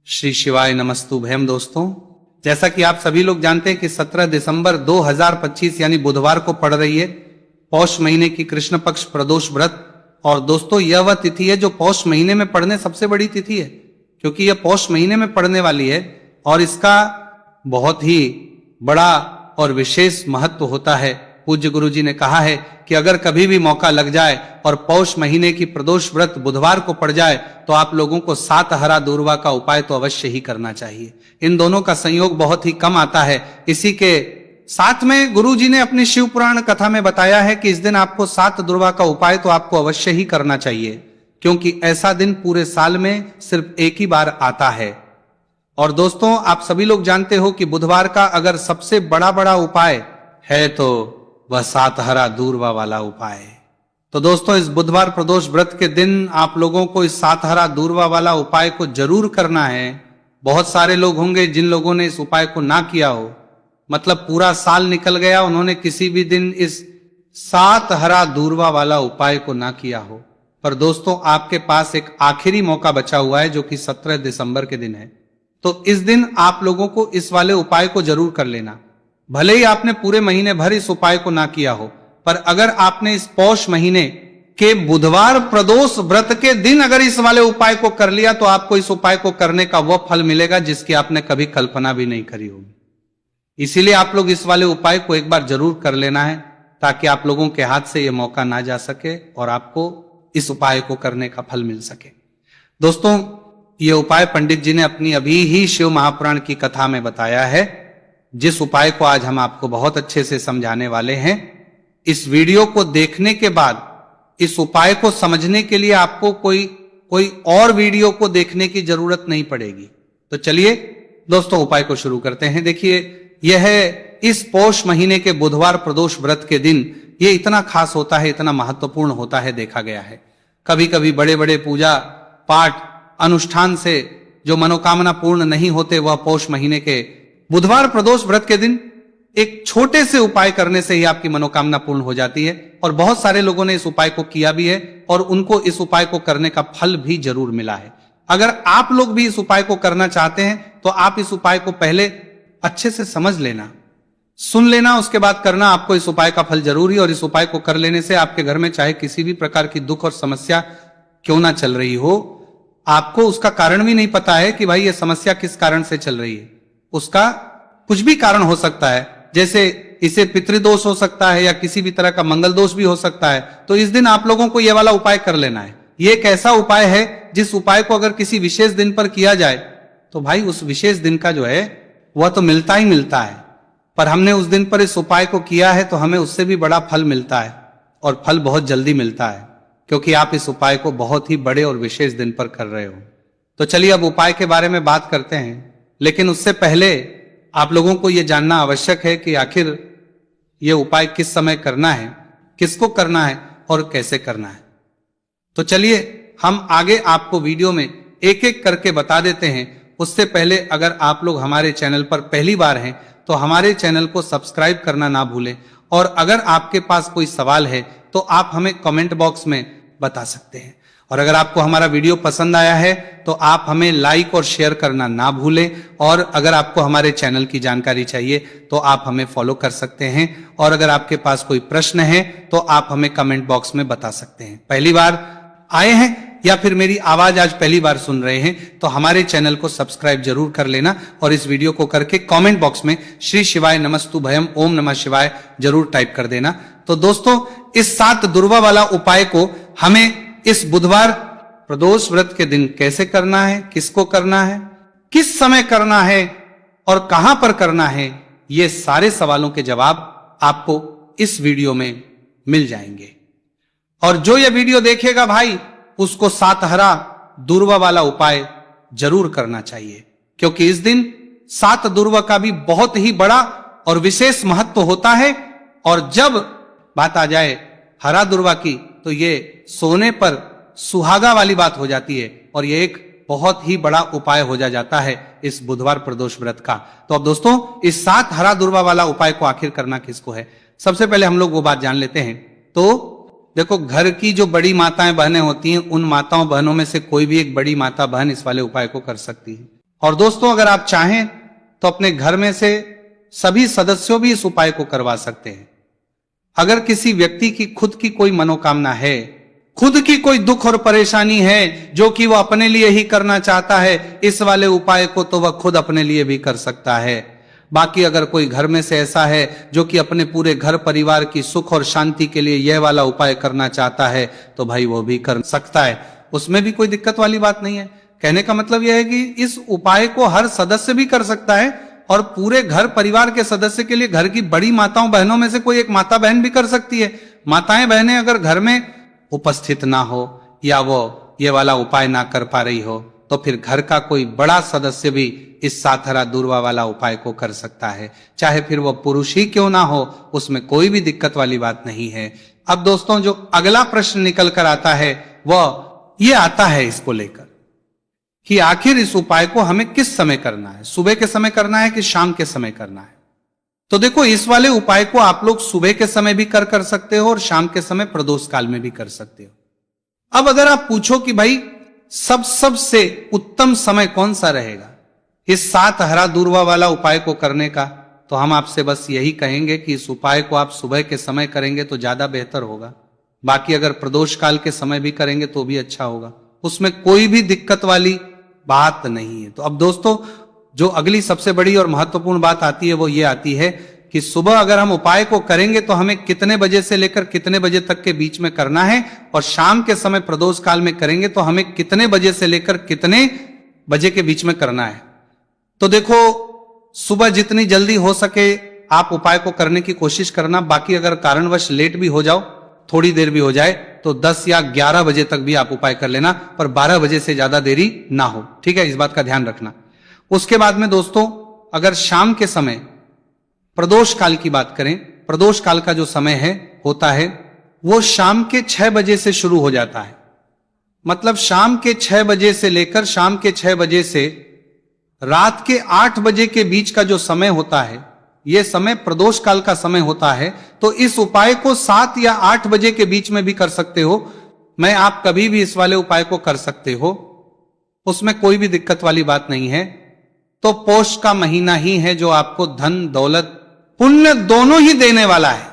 श्री शिवाय नमस्तुभ्यम। दोस्तों, जैसा कि आप सभी लोग जानते हैं कि 17 दिसंबर 2025 यानी बुधवार को पड़ रही है पौष महीने की कृष्ण पक्ष प्रदोष व्रत। और दोस्तों, यह वह तिथि है जो पौष महीने में पड़ने सबसे बड़ी तिथि है, क्योंकि यह पौष महीने में पड़ने वाली है और इसका बहुत ही बड़ा और विशेष महत्व होता है। पूज्य गुरु जी ने कहा है कि अगर कभी भी मौका लग जाए और पौष महीने की प्रदोष व्रत बुधवार को पड़ जाए तो आप लोगों को 7 हरा दूर्वा का उपाय तो अवश्य ही करना चाहिए। इन दोनों का संयोग बहुत ही कम आता है। इसी के साथ में गुरु जी ने अपनी शिव पुराण कथा में बताया है कि इस दिन आपको 7 दूर्वा का उपाय तो आपको अवश्य ही करना चाहिए, क्योंकि ऐसा दिन पूरे साल में सिर्फ एक ही बार आता है। और दोस्तों, आप सभी लोग जानते हो कि बुधवार का अगर सबसे बड़ा उपाय है तो वह 7 हरा दूर्वा वाला उपाय है। तो दोस्तों, इस बुधवार प्रदोष व्रत के दिन आप लोगों को इस 7 हरा दूर्वा वाला उपाय को जरूर करना है। बहुत सारे लोग होंगे जिन लोगों ने इस उपाय को ना किया हो, मतलब पूरा साल निकल गया, उन्होंने किसी भी दिन इस 7 हरा दूर्वा वाला उपाय को ना किया हो। पर दोस्तों, आपके पास एक आखिरी मौका बचा हुआ है जो कि 17 दिसंबर के दिन है। तो इस दिन आप लोगों को इस वाले उपाय को जरूर कर लेना। भले ही आपने पूरे महीने भर इस उपाय को ना किया हो, पर अगर आपने इस पौष महीने के बुधवार प्रदोष व्रत के दिन अगर इस वाले उपाय को कर लिया तो आपको इस उपाय को करने का वह फल मिलेगा जिसकी आपने कभी कल्पना भी नहीं करी होगी। इसीलिए आप लोग इस वाले उपाय को एक बार जरूर कर लेना है, ताकि आप लोगों के हाथ से यह मौका ना जा सके और आपको इस उपाय को करने का फल मिल सके। दोस्तों, यह उपाय पंडित जी ने अपनी अभी ही शिव महापुराण की कथा में बताया है, जिस उपाय को आज हम आपको बहुत अच्छे से समझाने वाले हैं। इस वीडियो को देखने के बाद इस उपाय को समझने के लिए आपको कोई और वीडियो को देखने की जरूरत नहीं पड़ेगी। तो चलिए दोस्तों, उपाय को शुरू करते हैं। देखिए, यह है इस पौष महीने के बुधवार प्रदोष व्रत के दिन यह इतना खास होता है, इतना महत्वपूर्ण होता है, देखा गया है। कभी कभी बड़े बड़े पूजा पाठ अनुष्ठान से जो मनोकामना पूर्ण नहीं होते, वह पौष महीने के बुधवार प्रदोष व्रत के दिन एक छोटे से उपाय करने से ही आपकी मनोकामना पूर्ण हो जाती है। और बहुत सारे लोगों ने इस उपाय को किया भी है और उनको इस उपाय को करने का फल भी जरूर मिला है। अगर आप लोग भी इस उपाय को करना चाहते हैं तो आप इस उपाय को पहले अच्छे से समझ लेना, सुन लेना, उसके बाद करना। आपको इस उपाय का फल जरूरी, और इस उपाय को कर लेने से आपके घर में चाहे किसी भी प्रकार की दुख और समस्या क्यों ना चल रही हो, आपको उसका कारण भी नहीं पता है कि भाई ये समस्या किस कारण से चल रही है। उसका कुछ भी कारण हो सकता है, जैसे इसे पितृदोष हो सकता है या किसी भी तरह का मंगल दोष भी हो सकता है। तो इस दिन आप लोगों को यह वाला उपाय कर लेना है। यह एक ऐसा उपाय है जिस उपाय को अगर किसी विशेष दिन पर किया जाए तो भाई उस विशेष दिन का जो है वह तो मिलता ही मिलता है। पर हमने उस दिन पर इस उपाय को किया है तो हमें उससे भी बड़ा फल मिलता है, और फल बहुत जल्दी मिलता है, क्योंकि आप इस उपाय को बहुत ही बड़े और विशेष दिन पर कर रहे हो। तो चलिए अब उपाय के बारे में बात करते हैं, लेकिन उससे पहले आप लोगों को यह जानना आवश्यक है कि आखिर यह उपाय किस समय करना है, किसको करना है और कैसे करना है। तो चलिए हम आगे आपको वीडियो में एक एक करके बता देते हैं। उससे पहले अगर आप लोग हमारे चैनल पर पहली बार हैं तो हमारे चैनल को सब्सक्राइब करना ना भूलें, और अगर आपके पास कोई सवाल है तो आप हमें कमेंट बॉक्स में बता सकते हैं। और अगर आपको हमारा वीडियो पसंद आया है तो आप हमें लाइक और शेयर करना ना भूलें। और अगर आपको हमारे चैनल की जानकारी चाहिए तो आप हमें फॉलो कर सकते हैं। और अगर आपके पास कोई प्रश्न है तो आप हमें कमेंट बॉक्स में बता सकते हैं। पहली बार आए हैं या फिर मेरी आवाज आज पहली बार सुन रहे हैं तो हमारे चैनल को सब्सक्राइब जरूर कर लेना, और इस वीडियो को करके कमेंट बॉक्स में श्री शिवाय नमस्तुभयम ओम नमः शिवाय जरूर टाइप कर देना। तो दोस्तों, इस 7 दूर्वा वाला उपाय को हमें इस बुधवार प्रदोष व्रत के दिन कैसे करना है, किसको करना है, किस समय करना है और कहां पर करना है, ये सारे सवालों के जवाब आपको इस वीडियो में मिल जाएंगे। और जो ये वीडियो देखेगा भाई, उसको 7 हरा दूर्वा वाला उपाय जरूर करना चाहिए, क्योंकि इस दिन 7 दूर्वा का भी बहुत ही बड़ा और विशेष महत्व होता है। और जब बात आ जाए हरा दूर्वा की तो ये सोने पर सुहागा वाली बात हो जाती है, और ये एक बहुत ही बड़ा उपाय हो जाता है इस बुधवार प्रदोष व्रत का। तो अब दोस्तों, इस 7 हरा दूर्वा वाला उपाय को आखिर करना किसको है, सबसे पहले हम लोग वो बात जान लेते हैं। तो देखो, घर की जो बड़ी माताएं बहनें होती हैं, उन माताओं बहनों में से कोई भी एक बड़ी माता बहन इस वाले उपाय को कर सकती है। और दोस्तों अगर आप चाहें तो अपने घर में से सभी सदस्यों भी इस उपाय को करवा सकते हैं। अगर किसी व्यक्ति की खुद की कोई मनोकामना है, खुद की कोई दुख और परेशानी है जो कि वह अपने लिए ही करना चाहता है, इस वाले उपाय को तो वह खुद अपने लिए भी कर सकता है। बाकी अगर कोई घर में से ऐसा है जो कि अपने पूरे घर परिवार की सुख और शांति के लिए यह वाला उपाय करना चाहता है, तो भाई वो भी कर सकता है, उसमें भी कोई दिक्कत वाली बात नहीं है। कहने का मतलब यह है कि इस उपाय को हर सदस्य भी कर सकता है और पूरे घर परिवार के सदस्य के लिए घर की बड़ी माताओं बहनों में से कोई एक माता बहन भी कर सकती है। माताएं बहनें अगर घर में उपस्थित ना हो या वो ये वाला उपाय ना कर पा रही हो, तो फिर घर का कोई बड़ा सदस्य भी इस साथरा दूर्वा वाला उपाय को कर सकता है, चाहे फिर वो पुरुष ही क्यों ना हो, उसमें कोई भी दिक्कत वाली बात नहीं है। अब दोस्तों जो अगला प्रश्न निकल कर आता है वह ये आता है इसको लेकर कि आखिर इस उपाय को हमें किस समय करना है, सुबह के समय करना है कि शाम के समय करना है। तो देखो इस वाले उपाय को आप लोग सुबह के समय भी कर सकते हो और शाम के समय प्रदोष काल में भी कर सकते हो। अब अगर आप पूछो कि भाई सबसे उत्तम समय कौन सा रहेगा इस 7 हरा दूर्वा वाला उपाय को करने का, तो हम आपसे बस यही कहेंगे कि इस उपाय को आप सुबह के समय करेंगे तो ज्यादा बेहतर होगा। बाकी अगर प्रदोष काल के समय भी करेंगे तो भी अच्छा होगा, उसमें कोई भी दिक्कत वाली बात नहीं है। तो अब दोस्तों जो अगली सबसे बड़ी और महत्वपूर्ण बात आती है वो ये आती है कि सुबह अगर हम उपाय को करेंगे तो हमें कितने बजे से लेकर कितने बजे तक के बीच में करना है, और शाम के समय प्रदोष काल में करेंगे तो हमें कितने बजे से लेकर कितने बजे के बीच में करना है। तो देखो सुबह जितनी जल्दी हो सके आप उपाय को करने की कोशिश करना। बाकी अगर कारणवश लेट भी हो जाओ, थोड़ी देर भी हो जाए, तो 10 या 11 बजे तक भी आप उपाय कर लेना, पर 12 बजे से ज्यादा देरी ना हो, ठीक है, इस बात का ध्यान रखना। उसके बाद में दोस्तों अगर शाम के समय प्रदोष काल की बात करें, प्रदोष काल का जो समय है होता है वो शाम के 6 बजे से शुरू हो जाता है। मतलब शाम के 6 बजे से लेकर शाम के 6 बजे से रात के 8 बजे के बीच का जो समय होता है, यह समय प्रदोष काल का समय होता है। तो इस उपाय को 7 या 8 बजे के बीच में भी कर सकते हो। मैं आप कभी भी इस वाले उपाय को कर सकते हो, उसमें कोई भी दिक्कत वाली बात नहीं है। तो पौष का महीना ही है जो आपको धन दौलत पुण्य दोनों ही देने वाला है।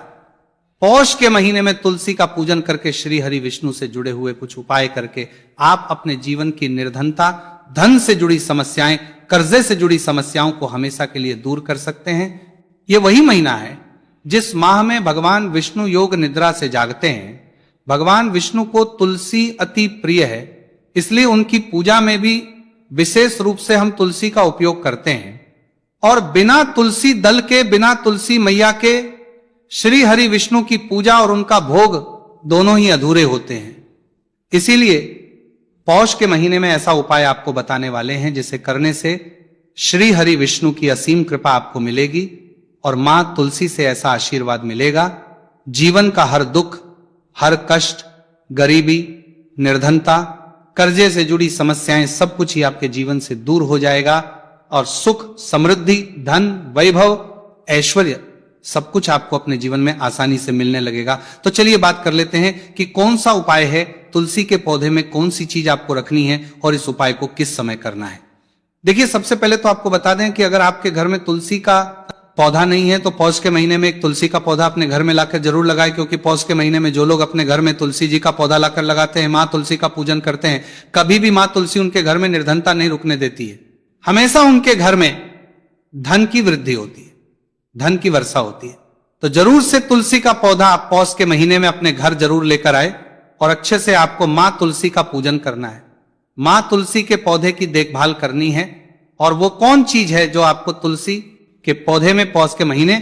पौष के महीने में तुलसी का पूजन करके श्री हरि विष्णु से जुड़े हुए कुछ उपाय करके आप अपने जीवन की निर्धनता, धन से जुड़ी समस्याएं, कर्जे से जुड़ी समस्याओं को हमेशा के लिए दूर कर सकते हैं। यह वही महीना है जिस माह में भगवान विष्णु योग निद्रा से जागते हैं। भगवान विष्णु को तुलसी अति प्रिय है, इसलिए उनकी पूजा में भी विशेष रूप से हम तुलसी का उपयोग करते हैं। और बिना तुलसी दल के, बिना तुलसी मैया के श्री हरि विष्णु की पूजा और उनका भोग दोनों ही अधूरे होते हैं। इसीलिए पौष के महीने में ऐसा उपाय आपको बताने वाले हैं जिसे करने से श्री हरि विष्णु की असीम कृपा आपको मिलेगी और मां तुलसी से ऐसा आशीर्वाद मिलेगा, जीवन का हर दुख, हर कष्ट, गरीबी, निर्धनता, कर्जे से जुड़ी समस्याएं सब कुछ ही आपके जीवन से दूर हो जाएगा और सुख, समृद्धि, धन, वैभव, ऐश्वर्य सब कुछ आपको अपने जीवन में आसानी से मिलने लगेगा। तो चलिए बात कर लेते हैं कि कौन सा उपाय है, तुलसी के पौधे में कौन सी चीज आपको रखनी है और इस उपाय को किस समय करना है। देखिए सबसे पहले तो आपको बता दें कि अगर आपके घर में तुलसी का पौधा नहीं है तो पौष के महीने में एक तुलसी का पौधा अपने घर में लाकर जरूर लगाए, क्योंकि पौष के महीने में जो लोग अपने घर में तुलसी जी का पौधा लाकर लगाते हैं, मां तुलसी का पूजन करते हैं, कभी भी मां तुलसी उनके घर में निर्धनता नहीं रुकने देती है। हमेशा उनके घर में धन की वृद्धि होती है, धन की वर्षा होती है। तो जरूर से तुलसी का पौधा आप पौष के महीने में अपने घर जरूर लेकर आए और अच्छे से आपको मां तुलसी का पूजन करना है। मां तुलसी के पौधे की देखभाल करनी है। और वो कौन चीज है जो आपको तुलसी के पौधे में पौष के महीने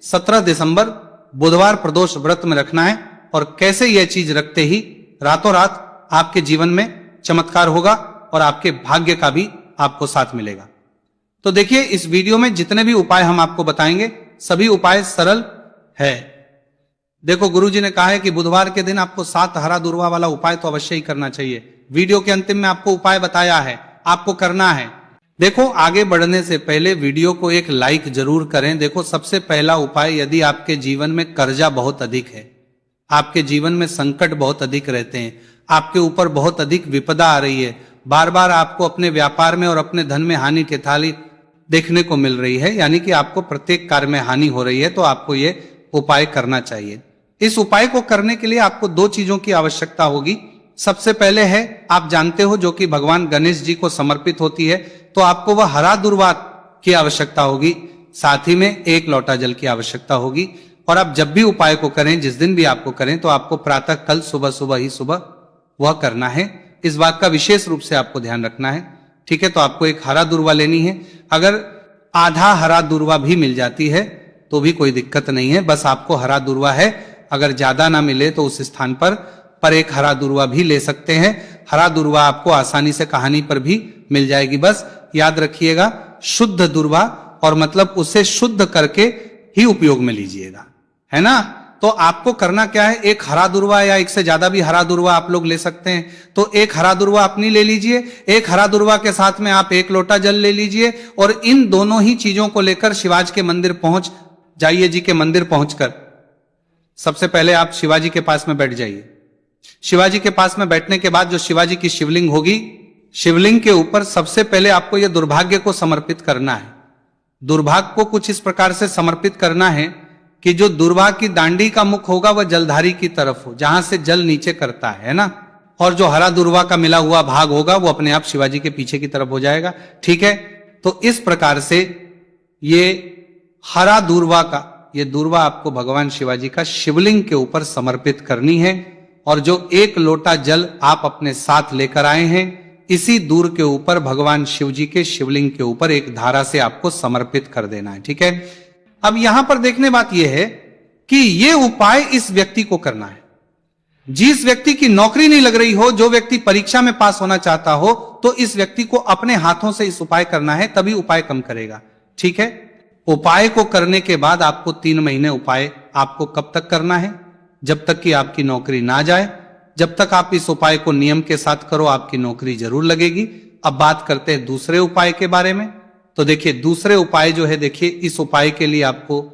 17 दिसंबर बुधवार प्रदोष व्रत में रखना है, और कैसे यह चीज रखते ही रातों रात आपके जीवन में चमत्कार होगा और आपके भाग्य का भी आपको साथ मिलेगा। तो देखिए इस वीडियो में जितने भी उपाय हम आपको बताएंगे सभी उपाय सरल है। देखो गुरुजी ने कहा है कि बुधवार के दिन आपको 7 हरा दूर्वा वाला उपाय तो अवश्य ही करना चाहिए। वीडियो के अंतिम में आपको उपाय बताया है, आपको करना है। देखो आगे बढ़ने से पहले वीडियो को एक लाइक जरूर करें। देखो सबसे पहला उपाय, यदि आपके जीवन में कर्जा बहुत अधिक है, आपके जीवन में संकट बहुत अधिक रहते हैं, आपके ऊपर बहुत अधिक विपदा आ रही है, बार बार आपको अपने व्यापार में और अपने धन में हानि की थाली देखने को मिल रही है, यानी कि आपको प्रत्येक कार्य में हानि हो रही है, तो आपको ये उपाय करना चाहिए। इस उपाय को करने के लिए आपको दो चीजों की आवश्यकता होगी। सबसे पहले है, आप जानते हो, जो कि भगवान गणेश जी को समर्पित होती है, तो आपको वह हरा दुर्वा की आवश्यकता होगी, साथ ही में 1 लोटा जल की आवश्यकता होगी। और आप जब भी उपाय को करें, जिस दिन भी आपको करें, तो आपको प्रातः कल सुबह वह करना है। इस बात का विशेष रूप से आपको ध्यान रखना है, ठीक है। तो आपको एक हरा दुर्वा लेनी है। अगर आधा हरा दुर्वा भी मिल जाती है तो भी कोई दिक्कत नहीं है, बस आपको हरा दुर्वा है। अगर ज्यादा ना मिले तो उस स्थान पर एक हरा दुर्वा भी ले सकते हैं। हरा दुर्वा आपको आसानी से कहानी पर भी मिल जाएगी। बस याद रखिएगा, शुद्ध दुर्वा, और मतलब उसे शुद्ध करके ही उपयोग में लीजिएगा, है ना। तो आपको करना क्या है, एक हरा दुर्वा या एक से ज्यादा भी हरा दुर्वा आप लोग ले सकते हैं। तो एक हरा दुर्वा अपनी ले लीजिए, एक हरा दुर्वा के साथ में आप 1 लोटा जल ले लीजिए, और इन दोनों ही चीजों को लेकर शिवाजी के मंदिर पहुंच जाइए। जी के मंदिर पहुंचकर सबसे पहले आप शिवाजी के पास में बैठ जाइए। शिवाजी के पास में बैठने के बाद जो शिवाजी की शिवलिंग होगी, शिवलिंग के ऊपर सबसे पहले आपको यह दुर्भाग्य को समर्पित करना है। दुर्भाग्य को कुछ इस प्रकार से समर्पित करना है कि जो दुर्वा की दांडी का मुख होगा वह जलधारी की तरफ हो, जहां से जल नीचे करता है ना। और जो हरा दुर्वा का मिला हुआ भाग होगा वो अपने आप शिवाजी के पीछे की तरफ हो जाएगा, ठीक है। तो इस प्रकार से ये हरा दुर्वा का, ये दुर्वा आपको भगवान शिवाजी का शिवलिंग के ऊपर समर्पित करनी है। और जो 1 लोटा जल आप अपने साथ लेकर आए हैं, इसी दूर के ऊपर भगवान शिव जी के शिवलिंग के ऊपर एक धारा से आपको समर्पित कर देना है, ठीक है। अब यहां पर देखने बात यह है कि यह उपाय इस व्यक्ति को करना है जिस व्यक्ति की नौकरी नहीं लग रही हो, जो व्यक्ति परीक्षा में पास होना चाहता हो, तो इस व्यक्ति को अपने हाथों से इस उपाय करना है, तभी उपाय कम करेगा, ठीक है। उपाय को करने के बाद आपको 3 महीने उपाय आपको कब तक करना है, जब तक कि आपकी नौकरी ना जाए। जब तक आप इस उपाय को नियम के साथ करो, आपकी नौकरी जरूर लगेगी। अब बात करते हैं दूसरे उपाय के बारे में। तो देखिए, दूसरे उपाय जो है, देखिए, इस उपाय के लिए आपको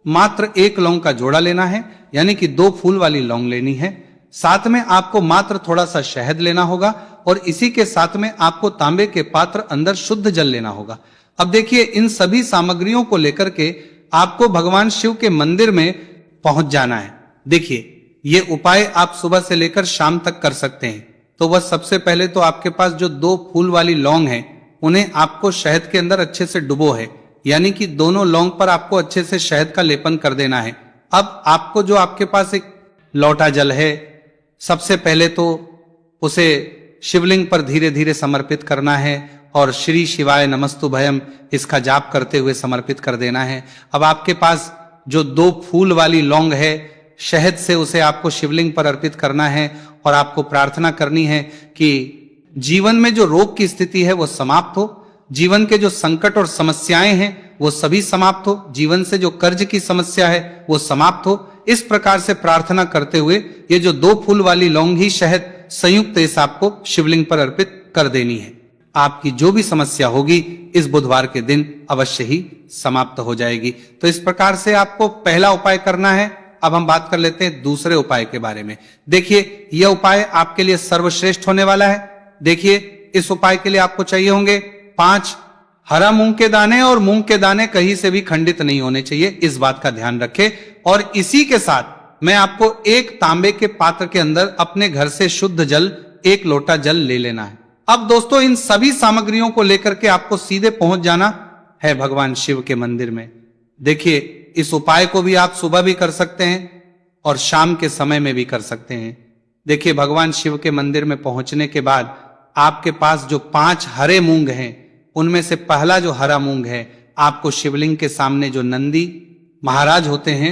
मात्र 1 लौंग का जोड़ा लेना है, यानी कि 2 फूल वाली लौंग लेनी है। साथ में आपको मात्र थोड़ा सा शहद लेना होगा, और इसी के साथ में आपको तांबे के पात्र अंदर शुद्ध जल लेना होगा। अब देखिए, इन सभी सामग्रियों को लेकर के आपको भगवान शिव के मंदिर में पहुंच जाना है। देखिए, ये उपाय आप सुबह से लेकर शाम तक कर सकते हैं। तो वह सबसे पहले तो आपके पास जो 2 फूल वाली लौंग है, उन्हें आपको शहद के अंदर अच्छे से डुबो है, यानी कि दोनों लौंग पर आपको अच्छे से शहद का लेपन कर देना है। अब आपको जो आपके पास एक लोटा जल है, सबसे पहले तो उसे शिवलिंग पर धीरे धीरे समर्पित करना है, और श्री शिवाय नमस्तुभयम इसका जाप करते हुए समर्पित कर देना है। अब आपके पास जो 2 फूल वाली लौंग है, शहद से उसे आपको शिवलिंग पर अर्पित करना है, और आपको प्रार्थना करनी है कि जीवन में जो रोग की स्थिति है वो समाप्त हो, जीवन के जो संकट और समस्याएं हैं वो सभी समाप्त हो, जीवन से जो कर्ज की समस्या है वो समाप्त हो। इस प्रकार से प्रार्थना करते हुए ये जो 2 फूल वाली लौंग ही शहद संयुक्त इस आपको शिवलिंग पर अर्पित कर देनी है। आपकी जो भी समस्या होगी इस बुधवार के दिन अवश्य ही समाप्त हो जाएगी। तो इस प्रकार से आपको पहला उपाय करना है। अब हम बात कर लेते हैं दूसरे उपाय के बारे में। देखिए, यह उपाय आपके लिए सर्वश्रेष्ठ होने वाला है। देखिए, इस उपाय के लिए आपको चाहिए होंगे 5 हरा मूंग के दाने, और मूंग के दाने कहीं से भी खंडित नहीं होने चाहिए, इस बात का ध्यान रखें। और इसी के साथ मैं आपको एक तांबे के पात्र के अंदर अपने घर से शुद्ध जल 1 लोटा जल ले लेना है। अब दोस्तों, इन सभी सामग्रियों को लेकर के आपको सीधे पहुंच जाना है भगवान शिव के मंदिर में। देखिए, इस उपाय को भी आप सुबह भी कर सकते हैं और शाम के समय में भी कर सकते हैं। देखिए, भगवान शिव के मंदिर में पहुंचने के बाद आपके पास जो 5 हरे मूंग हैं, उनमें से पहला जो हरा मूंग है, आपको शिवलिंग के सामने जो नंदी महाराज होते हैं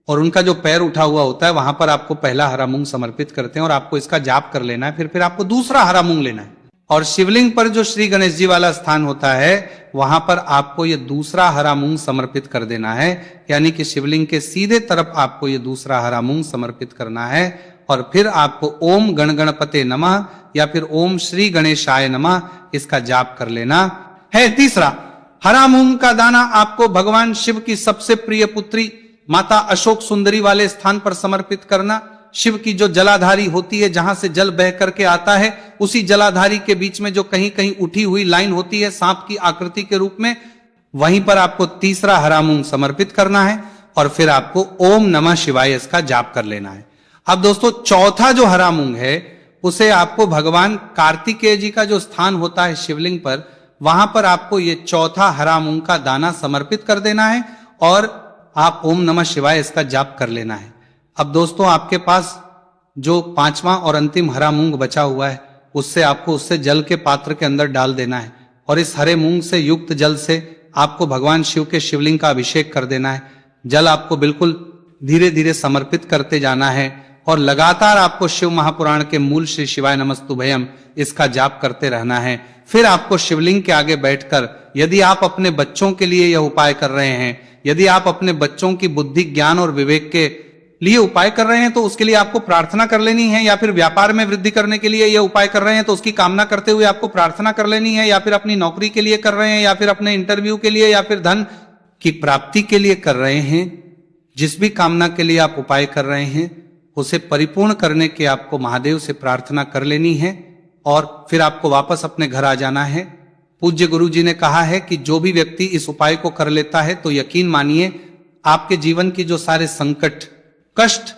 और उनका जो पैर उठा हुआ होता है, वहां पर आपको पहला हरा मूंग समर्पित करते हैं, और आपको इसका जाप कर लेना है। फिर आपको दूसरा हरा मूंग लेना है, और शिवलिंग पर जो श्री गणेश जी वाला स्थान होता है, वहां पर आपको ये दूसरा हरा मूंग समर्पित कर देना है, यानी कि शिवलिंग के सीधे तरफ आपको ये दूसरा हरा मूंग समर्पित करना है। और फिर आपको ओम गण गणपते नमः या फिर ओम श्री गणेशाय नमः इसका जाप कर लेना है। तीसरा, हरा मूंग का दाना आपको भगवान शिव की सबसे प्रिय पुत्री माता अशोक सुंदरी वाले स्थान पर समर्पित करना। शिव की जो जलाधारी होती है, जहां से जल बह करके आता है, उसी जलाधारी के बीच में जो कहीं कहीं उठी हुई लाइन होती है सांप की आकृति के रूप में, वहीं पर आपको तीसरा हरा मूंग समर्पित करना है और फिर आपको ओम नमः शिवाय इसका जाप कर लेना है। अब दोस्तों चौथा जो हरा मूंग है उसे आपको भगवान कार्तिकेय जी का जो स्थान होता है शिवलिंग पर, वहां पर आपको ये चौथा हरा मूंग का दाना समर्पित कर देना है और आप ओम नमः शिवाय इसका जाप कर लेना है। अब दोस्तों आपके पास जो पांचवा और अंतिम हरा मूंग बचा हुआ है उससे आपको उससे जल के पात्र के अंदर डाल देना है और इस हरे मूंग से युक्त जल से आपको भगवान शिव के शिवलिंग का अभिषेक कर देना है। जल आपको बिल्कुल धीरे धीरे समर्पित करते जाना है और लगातार आपको शिव महापुराण के मूल श्री शिवाय नमस्तुभयम इसका जाप करते रहना है। फिर आपको शिवलिंग के आगे बैठकर, यदि आप अपने बच्चों के लिए यह उपाय कर रहे हैं, यदि आप अपने बच्चों की बुद्धि ज्ञान और विवेक के लिए उपाय कर रहे हैं तो उसके लिए आपको प्रार्थना कर लेनी है, या फिर व्यापार में वृद्धि करने के लिए यह उपाय कर रहे हैं तो उसकी कामना करते हुए आपको प्रार्थना कर लेनी है, या फिर अपनी नौकरी के लिए कर रहे हैं, या फिर अपने इंटरव्यू के लिए, या फिर धन की प्राप्ति के लिए कर रहे हैं, जिस भी कामना के लिए आप उपाय कर रहे हैं उसे परिपूर्ण करने के आपको महादेव से प्रार्थना कर लेनी है और फिर आपको वापस अपने घर आ जाना है। पूज्य गुरु जी ने कहा है कि जो भी व्यक्ति इस उपाय को कर लेता है तो यकीन मानिए आपके जीवन की जो सारे संकट, कष्ट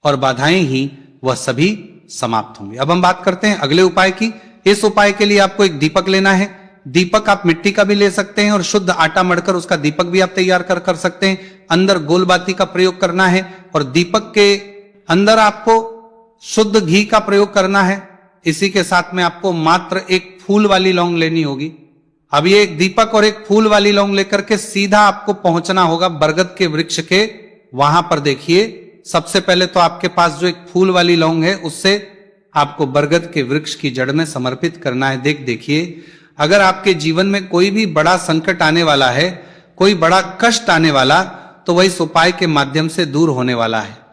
और बाधाएं ही वह सभी समाप्त होंगे। अब हम बात करते हैं अगले उपाय की। इस उपाय के लिए आपको एक दीपक लेना है। दीपक आप मिट्टी का भी ले सकते हैं और शुद्ध आटा मढ़कर उसका दीपक भी आप तैयार कर सकते हैं। अंदर गोलबाती का प्रयोग करना है और दीपक के अंदर आपको शुद्ध घी का प्रयोग करना है। इसी के साथ में आपको मात्र एक फूल वाली लौंग लेनी होगी। अब ये एक दीपक और एक फूल वाली लौंग लेकर के सीधा आपको पहुंचना होगा बरगद के वृक्ष के। वहां पर देखिए सबसे पहले तो आपके पास जो एक फूल वाली लौंग है उससे आपको बरगद के वृक्ष की जड़ में समर्पित करना है। देखिए अगर आपके जीवन में कोई भी बड़ा संकट आने वाला है, कोई बड़ा कष्ट आने वाला, तो वह इस उपाय के माध्यम से दूर होने वाला है।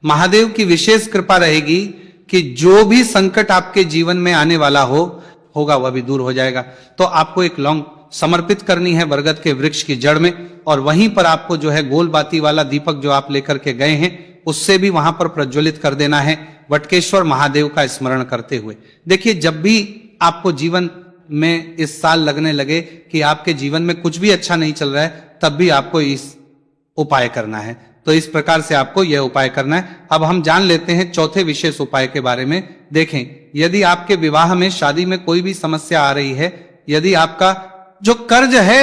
महादेव की विशेष कृपा रहेगी कि जो भी संकट आपके जीवन में आने वाला होगा वह भी दूर हो जाएगा। तो आपको एक लौंग समर्पित करनी है बरगद के वृक्ष की जड़ में और वहीं पर आपको जो है गोल बाती वाला दीपक जो आप लेकर के गए हैं उससे भी वहां पर प्रज्वलित कर देना है, वटकेश्वर महादेव का स्मरण करते हुए। देखिए जब भी आपको जीवन में इस साल लगने लगे कि आपके जीवन में कुछ भी अच्छा नहीं चल रहा है, तब भी आपको इस उपाय करना है। तो इस प्रकार से आपको यह उपाय करना है। अब हम जान लेते हैं चौथे विशेष उपाय के बारे में। देखें, यदि आपके विवाह में, शादी में कोई भी समस्या आ रही है, यदि आपका जो कर्ज है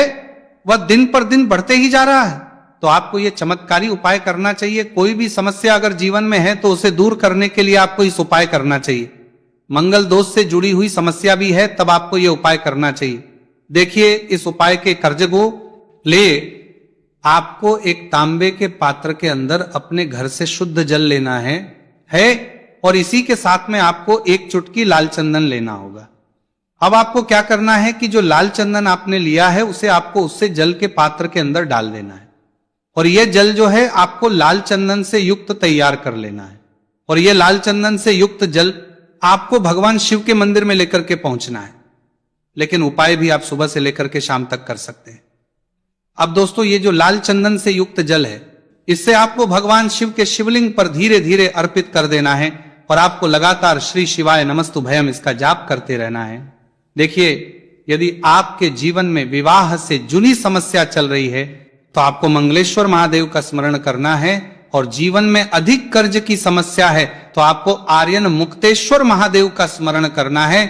वह दिन पर दिन बढ़ते ही जा रहा है, तो आपको यह चमत्कारी उपाय करना चाहिए। कोई भी समस्या अगर जीवन में है तो उसे दूर करने के लिए आपको इस उपाय करना चाहिए। मंगल दोष से जुड़ी हुई समस्या भी है तब आपको यह उपाय करना चाहिए। देखिए इस उपाय के कर्ज को ले आपको एक तांबे के पात्र के अंदर अपने घर से शुद्ध जल लेना है और इसी के साथ में आपको एक चुटकी लाल चंदन लेना होगा। अब आपको क्या करना है कि जो लाल चंदन आपने लिया है उसे आपको उससे जल के पात्र के अंदर डाल देना है और यह जल जो है आपको लाल चंदन से युक्त तैयार कर लेना है और यह लाल चंदन से युक्त जल आपको भगवान शिव के मंदिर में लेकर के पहुंचना है। लेकिन उपाय भी आप सुबह से लेकर के शाम तक कर सकते हैं। अब दोस्तों ये जो लाल चंदन से युक्त जल है इससे आपको भगवान शिव के शिवलिंग पर धीरे धीरे अर्पित कर देना है और आपको लगातार श्री शिवाय नमस्तुभयम इसका जाप करते रहना है। देखिए यदि आपके जीवन में विवाह से जुड़ी समस्या चल रही है तो आपको मंगलेश्वर महादेव का स्मरण करना है और जीवन में अधिक कर्ज की समस्या है तो आपको आर्यन मुक्तेश्वर महादेव का स्मरण करना है।